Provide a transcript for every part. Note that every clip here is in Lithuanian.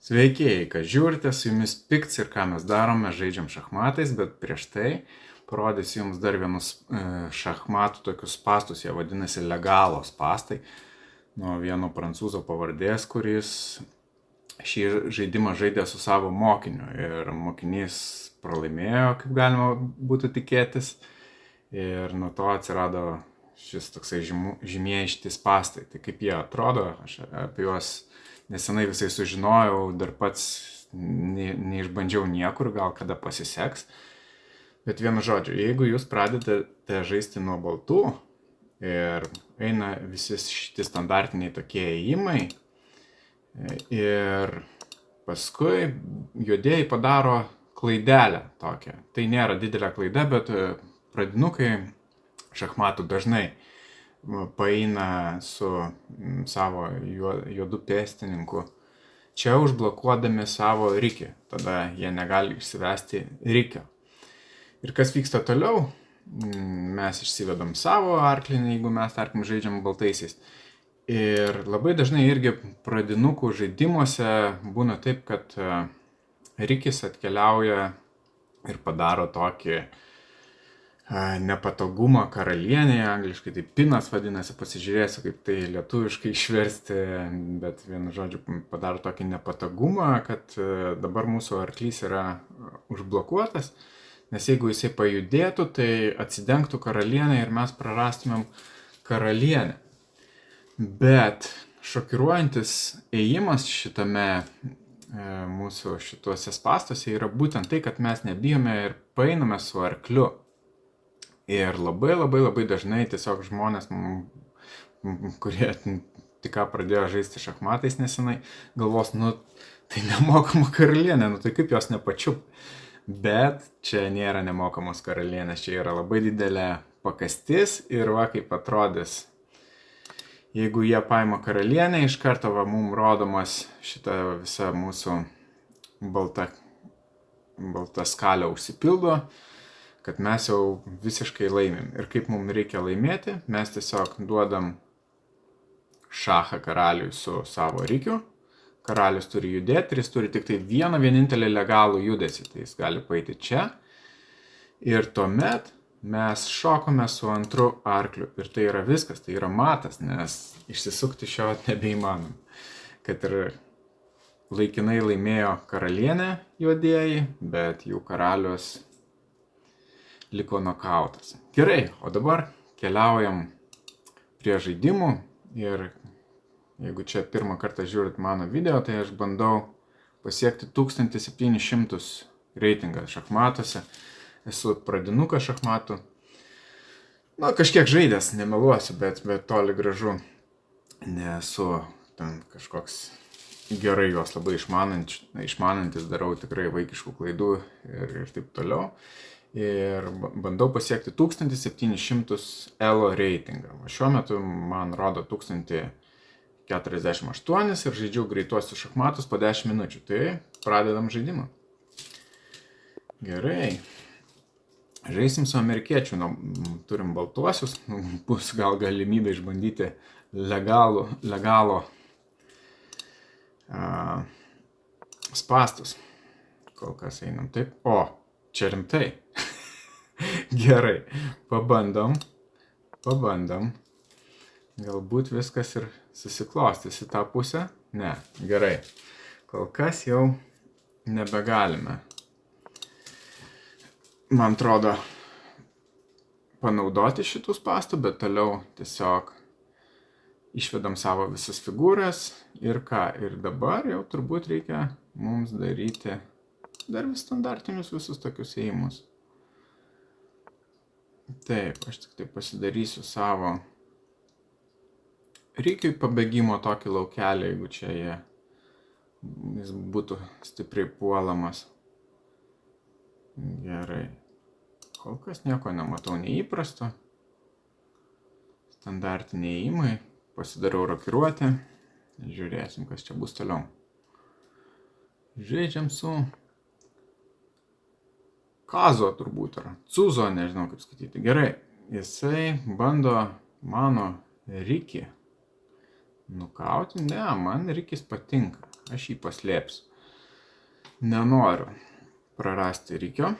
Sveiki, kas žiūrite, su jumis Pikts ir ką mes darome, žaidžiam šachmatais, bet prieš tai parodysiu jums dar vienus šachmatų tokius spastus, jie vadinasi legalos spastai, nuo vieno prancūzo pavardės, kuris šį žaidimą žaidė su savo mokiniu ir mokinys pralaimėjo, kaip galima būtų tikėtis, ir nuo to atsirado šis toksai žymieji šitie spastai. Tai kaip jie atrodo, aš apie juos nesenai visai sužinojau, dar pats neišbandžiau niekur, gal kada pasiseks. Bet vienu žodžiu, jeigu jūs pradedate žaisti nuo baltų ir eina visi šitie standartiniai tokie ėjimai ir paskui juodieji padaro klaidelę tokią. Tai nėra didelė klaida, bet pradinukai šachmatų dažnai paeina su savo juodu pėstininku čia užblokuodami savo rikį. Tada jie negali išsivesti rikio. Ir kas vyksta toliau? Mes išsivedam savo arklį, jeigu mes, tarkim, žaidžiam baltaisiais. Ir labai dažnai irgi pradinukų žaidimuose būna taip, kad rikis atkeliauja ir padaro tokį nepatogumą karalienėje, angliškai tai pinas vadinasi, pasižiūrėsiu, kaip tai lietuviškai išversti, bet vienu žodžiu padaro tokį nepatogumą, kad dabar mūsų arklys yra užblokuotas, nes jeigu jisai pajudėtų, tai atsidengtų karalienę ir mes prarastumėm karalienę. Bet šokiruojantis ėjimas šitame mūsų šituose spastuose yra būtent tai, kad mes nebijome ir paeiname su arkliu. Ir labai dažnai tiesiog žmonės, kurie tik ką pradėjo žaisti šachmatais nesenai, galvos, tai nemokama karalienė, tai kaip jos nepačiup. Bet čia nėra nemokamos karalienės, čia yra labai didelė pakastis ir va kaip atrodys. Jeigu jie paima karalienę, iš karto mums rodomas šita visa mūsų balta skalė užsipildo, kad mes jau visiškai laimim. Ir kaip mums reikia laimėti, mes tiesiog duodam šachą karaliui su savo rikiu. Karalius turi judėti ir jis turi tik tai vienintelį legalų judesį. Tai jis gali paeiti čia. Ir tuomet mes šokome su antru arkliu. Ir tai yra viskas, tai yra matas, nes išsisukti šio nebeįmanom. Kad ir laikinai laimėjo karalienė juodieji, bet jų karalius liko nokautas. Gerai, o dabar keliaujam prie žaidimų ir jeigu čia pirmą kartą žiūrit mano video, tai aš bandau pasiekti 1700 reitingą šachmatuose. Esu pradinukas šachmatų. Kažkiek žaidęs, nemeluosiu, bet toli gražu nesu ten kažkoks gerai juos labai išmanantis, darau tikrai vaikiškų klaidų ir taip toliau. Ir bandau pasiekti 1700 elo reitingą. Šiuo metu man rodo 1048 ir žaidžiu greituosius šachmatus po 10 minučių. Tai pradedam žaidimą. Gerai. Žaisim su amerikiečiu. Turim baltuosius. Bus gal galimybė išbandyti legalo spastus. Kol kas einam taip. Čia rimtai. Gerai, pabandom. Galbūt viskas ir susiklostys į tą pusę. Ne, gerai. Kol kas jau nebegalime. Man atrodo panaudoti šitų spastų, bet toliau tiesiog išvedam savo visas figūras ir ką. Ir dabar jau turbūt reikia mums daryti dar vis standartinius visus tokius ėjimus. Taip, aš tik tai pasidarysiu savo rikiui pabėgimo tokį laukelį, jeigu čia jis būtų stipriai puolamas. Gerai. Kol kas nieko nematau neįprasto. Standartiniai ėjimai. Pasidarau rokiruotę. Žiūrėsim, kas čia bus toliau. Žaidžiam su Kazo turbūt, ar Cuzo, nežinau kaip skaityti. Gerai, jisai bando mano rikį nukauti. Ne, man rikis patinka, aš jį paslėpsiu. Nenoriu prarasti rykio.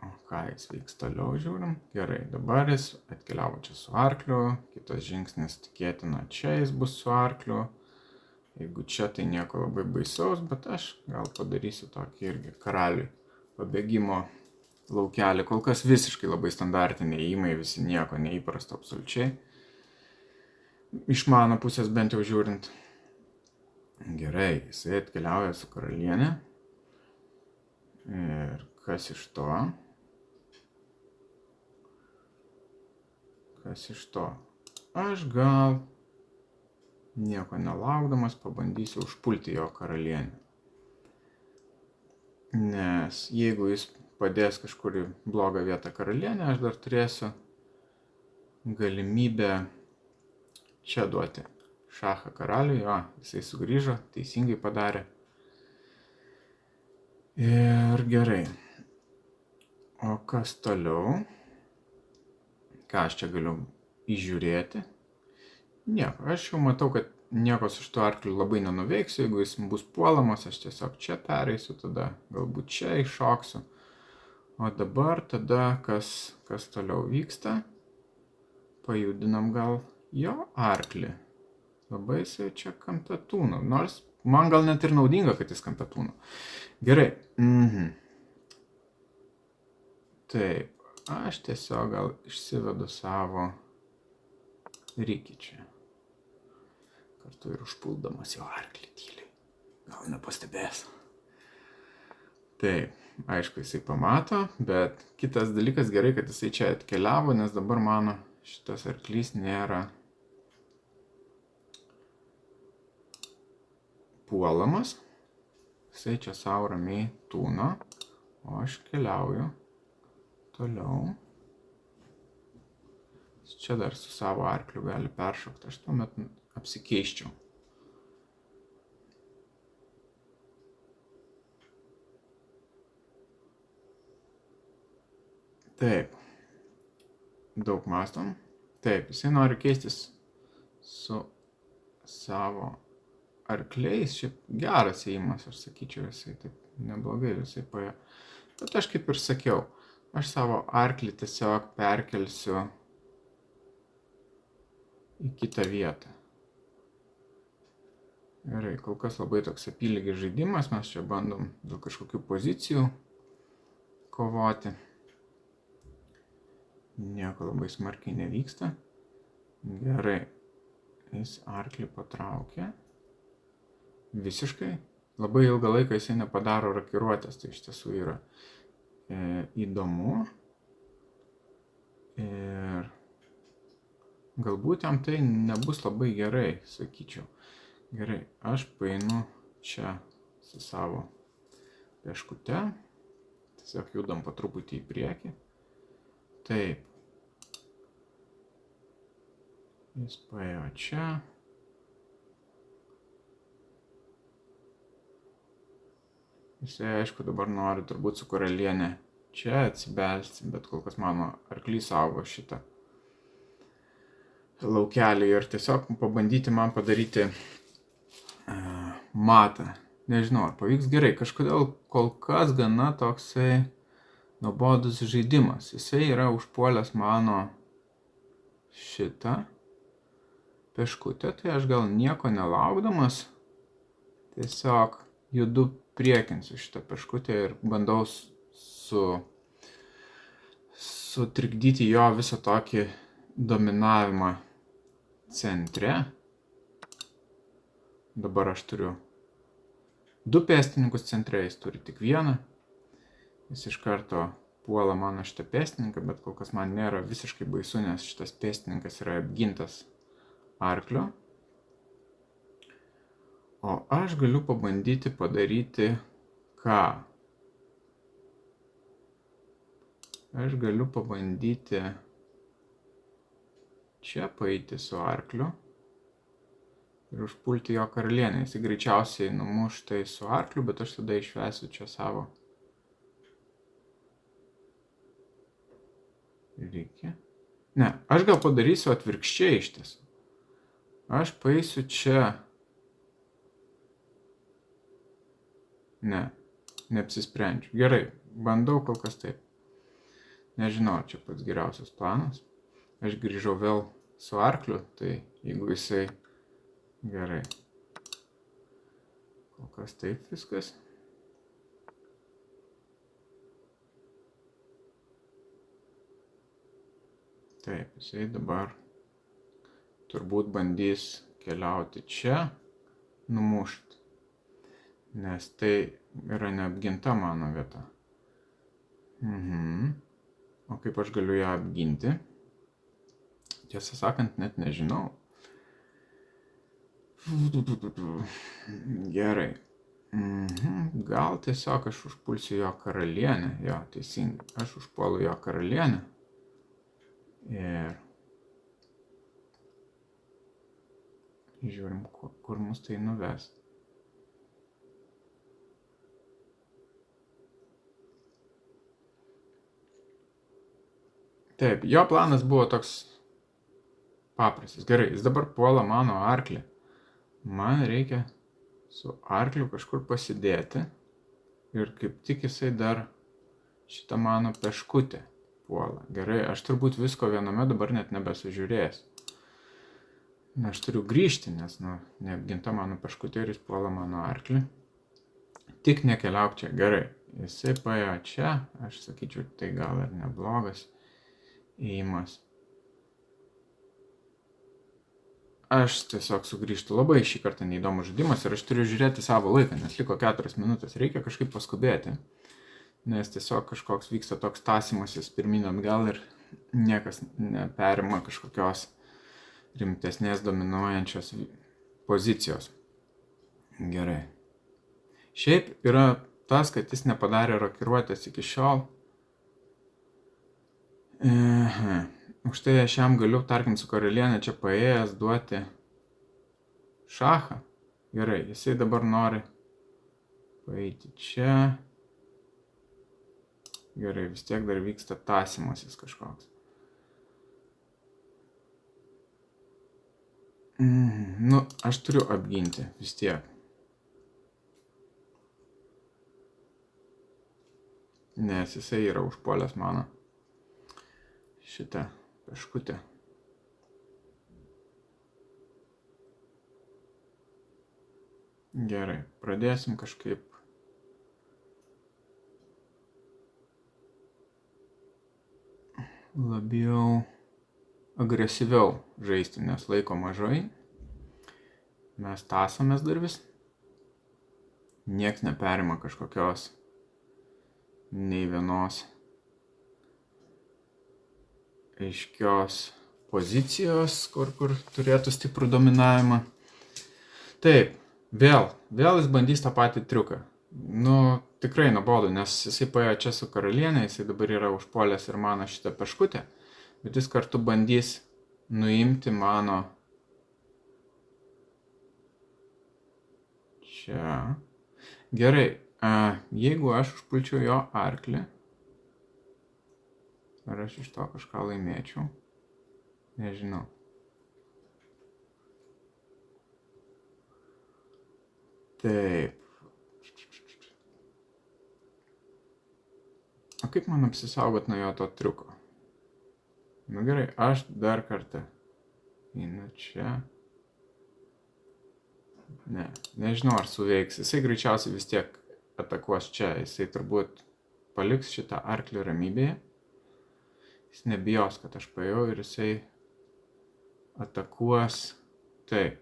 O ką jis veiks toliau, žiūrim. Gerai, dabar jis atkeliavo čia su arkliu. Kitas žingsnis tikėtina, čia jis bus su arkliu. Jeigu čia, tai nieko labai baisaus, bet aš gal padarysiu tokį irgi karaliui pabėgimo laukelį. Kol kas visiškai labai standartiniai įmai, visi nieko neįprasto absoliučiai. Iš mano pusės bent jau žiūrint. Gerai, jisai atkeliauja su karalienė. Ir kas iš to? Kas iš to? Aš gal nieko nelaukdamas pabandysiu užpulti jo karalienę. Nes jeigu jis padės kažkur į blogą vietą karalienę, aš dar turėsiu galimybę čia duoti šachą karaliui. Jo, jisai sugrįžo, teisingai padarė. Ir gerai. O kas toliau? Ką aš čia galiu įžiūrėti? Nieko, aš jau matau, kad nieko su šituo arkliu labai nenuveiksiu. Jeigu jis bus puolamas, aš tiesiog čia pereisiu, tada galbūt čia iššoksiu. O dabar tada kas toliau vyksta? Pajudinam gal jo arklį. Labai jisai čia kampe tūno. Nors man gal net ir naudinga, kad jis kampe tūno. Gerai. Taip. Aš tiesiog gal išsivedu savo rykį čia. Kartu ir užpuldamas jo arklį tyliai. Gal nepastebės. Taip, aišku, jisai pamato, bet kitas dalykas gerai, kad jisai čia atkeliavo, nes dabar mano šitas arklys nėra puolamas. Jisai čia savo ramiai tūno, o aš keliauju toliau. Čia dar su savo arkliu gali peršokti, aš tuomet apsikeiščiau. Taip. Daug mąstom. Taip, jisai nori keistis su savo arkliais. Šiaip geras ėjimas, aš sakyčiau, jisai taip neblogai visai paėjo. Bet aš kaip ir sakiau, aš savo arklį tiesiog perkelsiu į kitą vietą. Gerai, kol kas labai toks apylygis žaidimas, mes čia bandom dėl kažkokių pozicijų kovoti. Nieko labai smarkiai nevyksta. Gerai, jis arklį patraukė. Visiškai. Labai ilgą laiką jisai nepadaro rakiruotės, tai iš tiesų yra įdomu. Ir galbūt jam tai nebus labai gerai, sakyčiau. Gerai, aš paeinu čia su savo peškute. Tiesiog judam po truputį į priekį. Taip. Jis paėjo čia. Jisai, aišku, dabar nori turbūt su karalienė čia atsibelsti, bet kol kas mano arklys saugo šitą laukelį ir tiesiog pabandyti man padaryti matą. Nežinau, ar pavyks gerai. Kažkodėl kol kas gana toksai nuobodus žaidimas. Jisai yra užpuolęs mano šitą peškutę, tai aš gal nieko nelaukdamas tiesiog judu priekinsiu šitą peškutę ir bandau sutrikdyti jo visą tokį dominavimą centre. Dabar aš turiu 2 pėstininkus centre, jis turi tik 1. Jis iš karto puola mano šitą pėstininką, bet kol kas man nėra visiškai baisu, nes šitas pėstininkas yra apgintas arklio. O aš galiu pabandyti padaryti ką? Aš galiu pabandyti čia paeiti su arkliu ir užpulti jo karalienę. Jis greičiausiai numuš tai su arkliu, bet aš tada išvesiu čia savo rykį. Ne, aš gal padarysiu atvirkščiai iš tiesų. Aš paeisiu čia Ne, neapsisprendžiu. Gerai, bandau kol kas taip. Nežinau, čia pats geriausias planas. Aš grįžau vėl su arkliu, tai jeigu jisai... Gerai. Kol kas taip viskas. Taip, jisai dabar turbūt bandys keliauti čia, numušti. Nes tai yra neapginta mano vieta. O kaip aš galiu ją apginti? Tiesą sakant, net nežinau. Gerai. Gal tiesiog aš užpulsiu jo karalienę. Jo, teisingai. Aš užpuolu jo karalienę. Ir žiūrim, kur mus tai nuves. Taip, jo planas buvo toks paprastas. Gerai, jis dabar puola mano arklį. Man reikia su arkliu kažkur pasidėti. Ir kaip tik jisai dar šitą mano peškutę puola. Gerai, aš turbūt visko viename dabar net nebesužiūrėsiu. Aš turiu grįžti, nes neapginta mano peškutė ir jis puola mano arklį. Tik nekeliauk čia. Gerai, jisai paėjo čia. Aš sakyčiau, tai gal ir neblogas ėjimas. Aš tiesiog sugrįžtu. Labai šį kartą neįdomus žaidimas ir aš turiu žiūrėti savo laiką, nes liko 4 minutės. Reikia kažkaip paskubėti, nes tiesiog kažkoks vyksta toks tąsymasis pirmin atgal ir niekas neperima kažkokios rimtesnės dominuojančios pozicijos. Gerai. Šiaip yra tas, kad jis nepadarė rokiruotės iki šiol. Už tai aš jam galiu, tarkim, su karalienė čia paėjęs duoti šachą. Gerai, jisai dabar nori paeiti čia. Gerai, vis tiek dar vyksta tąsymasis kažkoks. Aš turiu apginti vis tiek. Nes jisai yra užpuolęs mano šitą peškutę. Gerai, pradėsim kažkaip labiau agresyviau žaisti, nes laiko mažai. Mes tąsomės dar vis. Nieks neperima kažkokios nei vienos aiškios pozicijos, kur turėtų stiprų dominavimą. Taip, vėl jis bandys tą patį triuką. Tikrai nuobodu, nes jisai paėjo čia su karalienė, jisai dabar yra užpuolęs ir mano šitą peškutę, bet jis kartu bandys nuimti mano čia. Gerai, jeigu aš užpulčiau jo arklį, ar aš iš to kažką laimėčiau? Nežinau. Taip. O kaip man apsisaugot nuo jo to triuko? Gerai, aš dar kartą einu čia. Nežinau, ar suveiks. Jisai greičiausiai vis tiek atakuos čia. Jisai turbūt paliks šitą arklį ramybėje. Jis nebijos, kad aš paėjau ir jisai atakuos. Taip.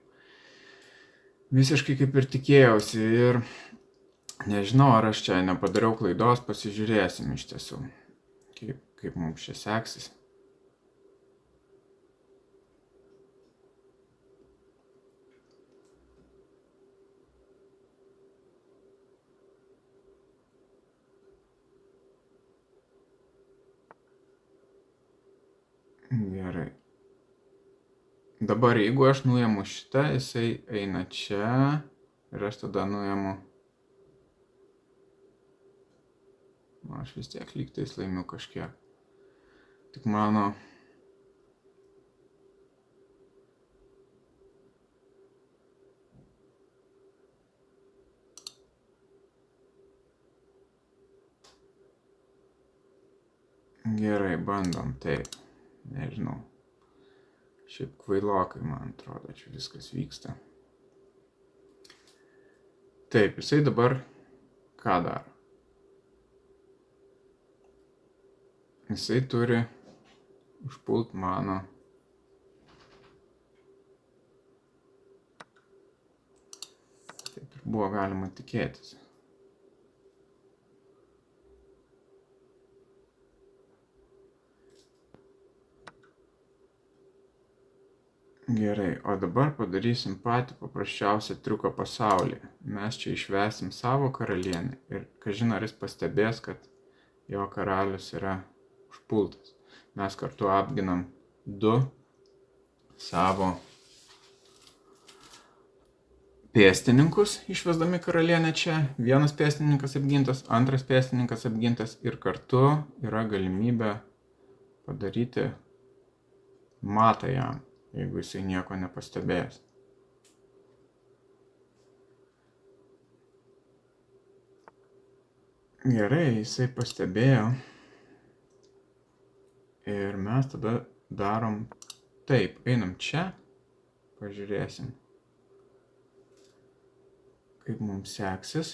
Visiškai kaip ir tikėjausi ir nežinau, ar aš čia nepadariau klaidos, pasižiūrėsim iš tiesų, kaip mums čia seksis. Gerai. Dabar jeigu aš nuėmu šitą, jisai eina čia ir aš tada nuėmu. Aš vis tiek lygtais laimiu kažkiek. Tik mano Gerai, bandom, taip. Nežinau. Šiaip kvailokai, man atrodo, čia viskas vyksta. Taip, jisai dabar ką daro? Jisai turi užpult mano taip ir buvo galima tikėtis. Gerai, o dabar padarysim patį paprasčiausią triuką pasaulyje. Mes čia išvesim savo karalienę ir kažin ar jis pastebės, kad jo karalius yra užpultas. Mes kartu apginam du savo pėstininkus, išvesdami karalienę čia. Vienas pėstininkas apgintas, antras pėstininkas apgintas ir kartu yra galimybė padaryti matą jam, jeigu jisai nieko nepastebės. Gerai, jisai pastebėjo. Ir mes tada darom taip, einam čia, pažiūrėsim, kaip mums seksis.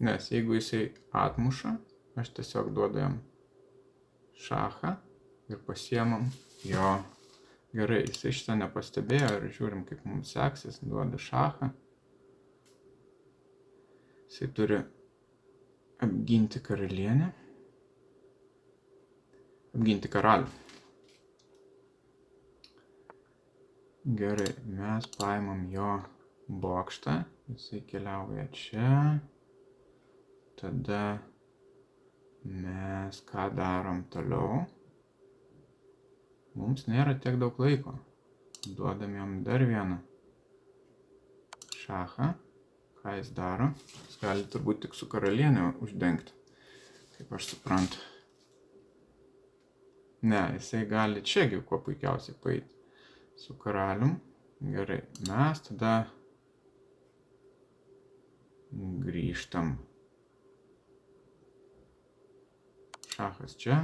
Nes jeigu jisai atmuša, aš tiesiog duodu jam šachą ir pasiemam jo. Gerai, jisai šitą nepastebėjo ir žiūrim, kaip mums seksis, duoda šachą. Jisai turi apginti karalienę. Apginti karalių. Gerai, mes paimam jo bokštą, jisai keliauja čia, tada mes ką darom toliau, mums nėra tiek daug laiko, duodam jam dar vieną šachą, ką jis daro, jis gali turbūt tik su karalienė uždengti, kaip aš suprantu. Ne, jisai gali čiagi kuo puikiausiai paeiti su karalium. Gerai, mes tada grįžtam. Šachas čia.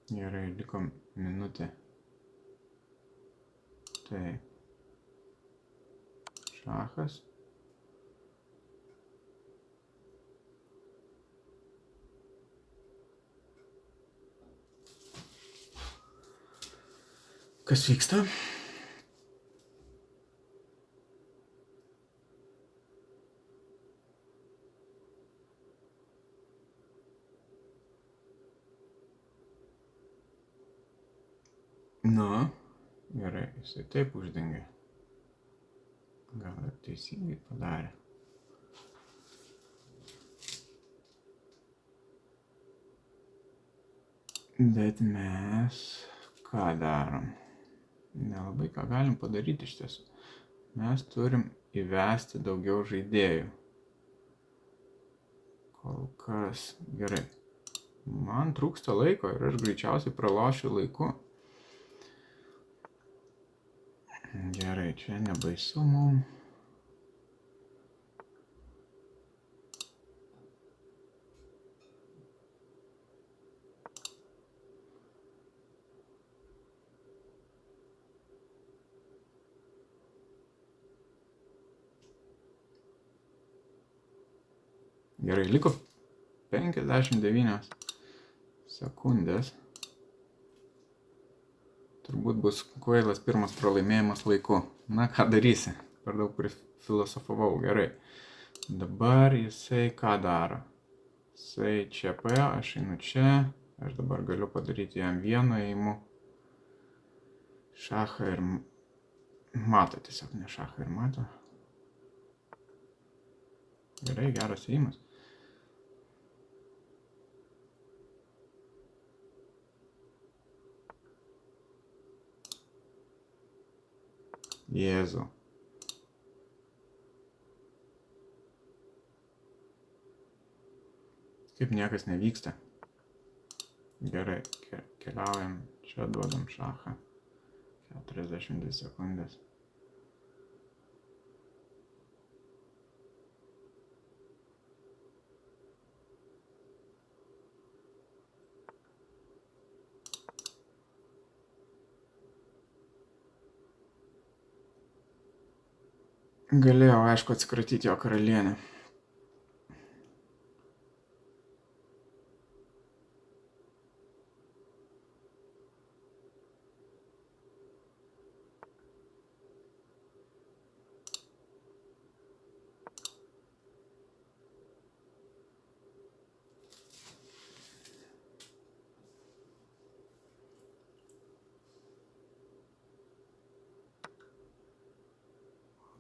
Gerai, liko minutė. Tai šachas. Kas vyksta? Nu, gerai, jisai taip uždengė. Gal ir teisingai padarė. Bet mes ką darom? Nelabai ką galim padaryti iš tiesų. Mes turim įvesti daugiau žaidėjų. Kol kas gerai. Man trūksta laiko ir aš greičiausiai pralošiu laiku. Gerai, čia nebaisu mum. Gerai, liko 59 sekundės. Turbūt bus kvailas pirmas pralaimėjimas laiku. Na, ką darysi? Per daug prifilosofavau. Gerai. Dabar jisai ką daro? Jisai čia paėjo, aš einu čia. Aš dabar galiu padaryti jam vienu ėjimu. Šachą ir matą tiesiog, ne šachą ir matą. Gerai, geras ėjimas. Jėzu. Kaip niekas nevyksta. Gerai, keliaujam. Čia duodam šachą. 42 sekundės. Galėjau, aišku, atsikratyti jo karalienę.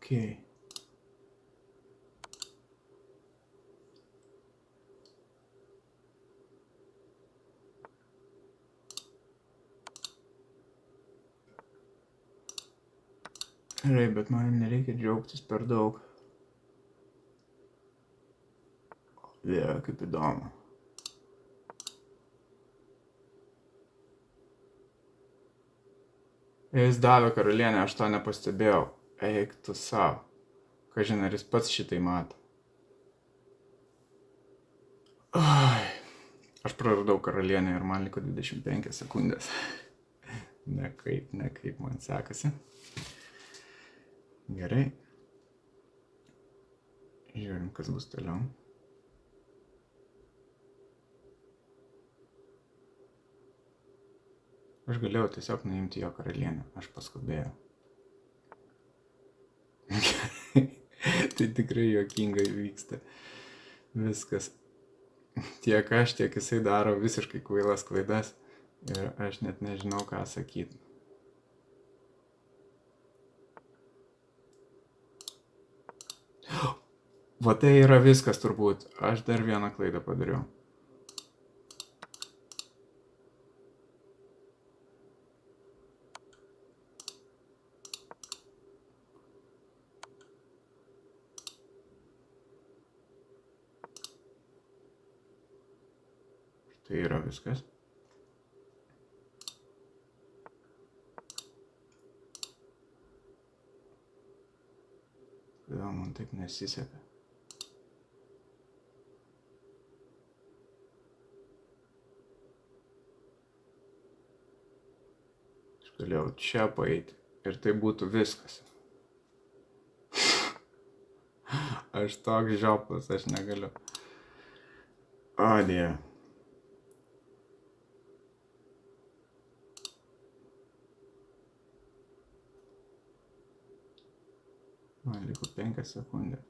Okay. Gerai, bet man nereikia džiaugtis per daug. Vėl, kaip įdomu. Jis davė karalienę, aš to nepastebėjau. Eik tu savo. Kažin, ar jis pats šitai mato. Aš praradau karalienę ir man liko 25 sekundės. Nekaip man sekasi. Gerai. Žiūrim, kas bus toliau. Aš galėjau tiesiog nuimti jo karalienę. Aš paskubėjau. Tai tikrai juokingai vyksta. Viskas. Tiek aš, tiek jisai daro visiškai kvailas klaidas. Ir aš net nežinau, ką sakyti. Va tai yra viskas turbūt. Aš dar vieną klaidą padariau. Tai yra viskas. Kodėl man taip nesiseka? Aš galėjau čia paeiti ir tai būtų viskas. Aš toks žioplas, aš negaliu. O, Dieve. Man liko 5 sekundės.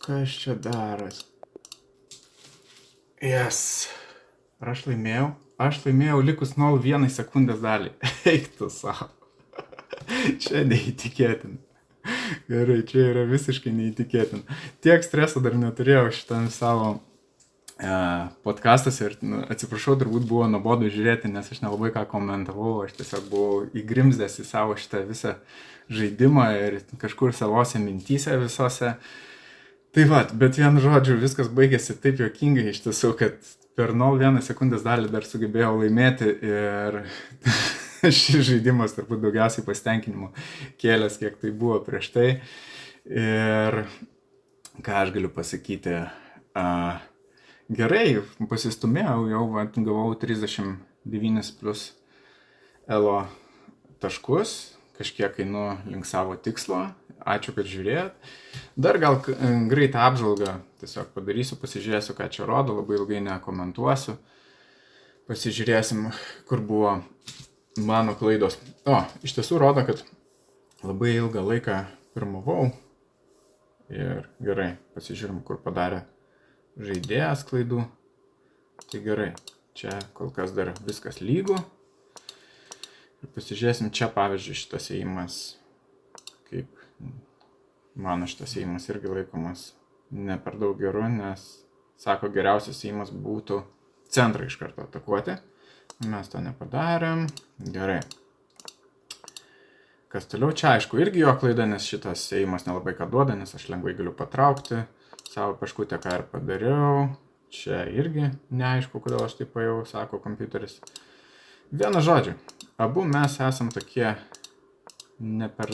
Kas čia daras? Yes. Ar aš laimėjau? Aš laimėjau likus 0,1 sekundės dalį. Eik tu savo. Čia neįtikėtina. Gerai, čia yra visiškai neįtikėtina. Tiek streso dar neturėjau šitam savo podcastuose ir atsiprašau, turbūt buvo nuobodu žiūrėti, nes aš nelabai ką komentavau, aš tiesiog buvau įgrimzdęs į savo šitą visą žaidimą ir kažkur savose mintyse visose. Tai va, bet vienu žodžiu, viskas baigėsi taip juokingai iš tiesų, kad per 0,1 sekundės dalį dar sugebėjau laimėti ir šis žaidimas turbūt daugiausiai pasitenkinimo kėlės, kiek tai buvo prieš tai. Ir ką aš galiu pasakyti, gerai, pasistumėjau, jau gavau 39 plus elo taškus, kažkiek einu link savo tikslo. Ačiū, kad žiūrėjot. Dar gal greitą apžvalgą tiesiog padarysiu, pasižiūrėsiu, ką čia rodo, labai ilgai nekomentuosiu. Pasižiūrėsim, kur buvo mano klaidos. Iš tiesų rodo, kad labai ilgą laiką pirmavau. Ir gerai, pasižiūrim, kur padarė žaidėjas klaidų. Tai gerai, čia kol kas dar viskas lygu. Ir pasižiūrėsim, čia pavyzdžiui šitas ėjimas, kaip mano šitas ėjimas irgi laikomas ne per daug geru, nes sako, geriausias ėjimas būtų centrą iš karto atakuoti. Mes to nepadarėm. Gerai. Kas toliau? Čia aišku irgi jo klaida, nes šitas ėjimas nelabai ką duoda, nes aš lengvai galiu patraukti savo peškutę, ką ir padariau. Čia irgi neaišku, kodėl aš taip pajau, sako kompiuteris. Vienu žodžiu, abu mes esam tokie ne per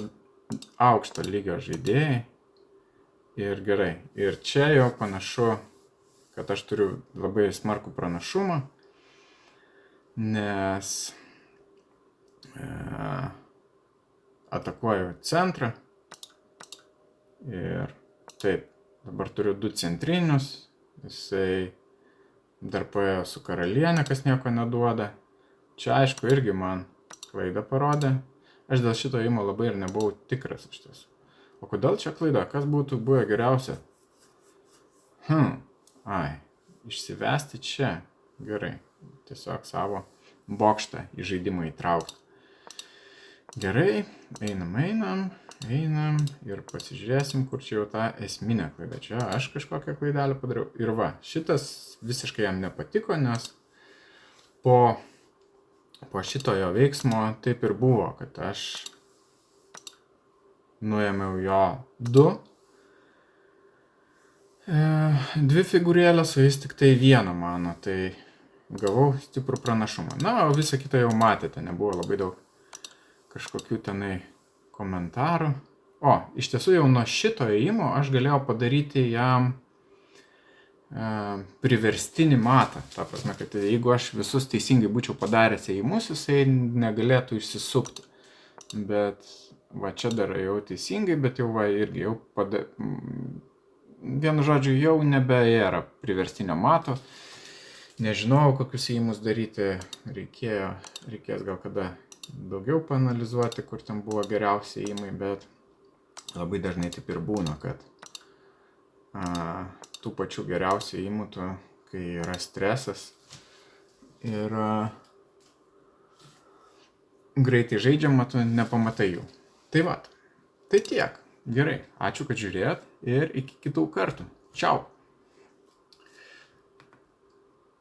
aukšto lygio žaidėjai. Ir gerai. Ir čia jau panašu, kad aš turiu labai smarkų pranašumą, nes atakuoju centrą. Ir taip, dabar turiu 2 centrinius. Jisai dar paėjo su karalienė, kas nieko neduoda. Čia aišku irgi man klaidą parodė. Aš dėl šito ėjimo labai ir nebuvau tikras iš tiesų. O kodėl čia klaida? Kas būtų buvę geriausia? Išsivesti čia. Gerai. Tiesiog savo bokštą į žaidimą įtraukti. Gerai. Einam ir pasižiūrėsim, kur čia jau ta esminė klaida. Čia aš kažkokią klaidelę padariau. Ir va, šitas visiškai jam nepatiko, nes po šito jo veiksmo taip ir buvo, kad aš nuėmiau jo 2 figūrėlės, o jis tik tai 1 mano, tai gavau stiprų pranašumą. Na, o visą kitą jau matėte, nebuvo labai daug kažkokių tenai komentarų. O, iš tiesų jau nuo šito ėjimo aš galėjau padaryti jam priverstinį matą. Ta prasme, kad jeigu aš visus teisingai būčiau padaręs ėjimus, jisai negalėtų išsisukti. Bet va čia darai jau teisingai, bet jau va irgi jau vienu žodžiu jau nebeėra priverstinio mato. Nežinau, kokius ėjimus daryti. Reikės gal kada daugiau paanalizuoti, kur ten buvo geriausi ėjimai, bet labai dažnai taip ir būna, kad tų pačių geriausių ėjimų, kai yra stresas ir greitai žaidžiama, tu nepamatai jų. Tai va, tai tiek. Gerai, ačiū, kad žiūrėjot ir iki kitų kartų. Čiau!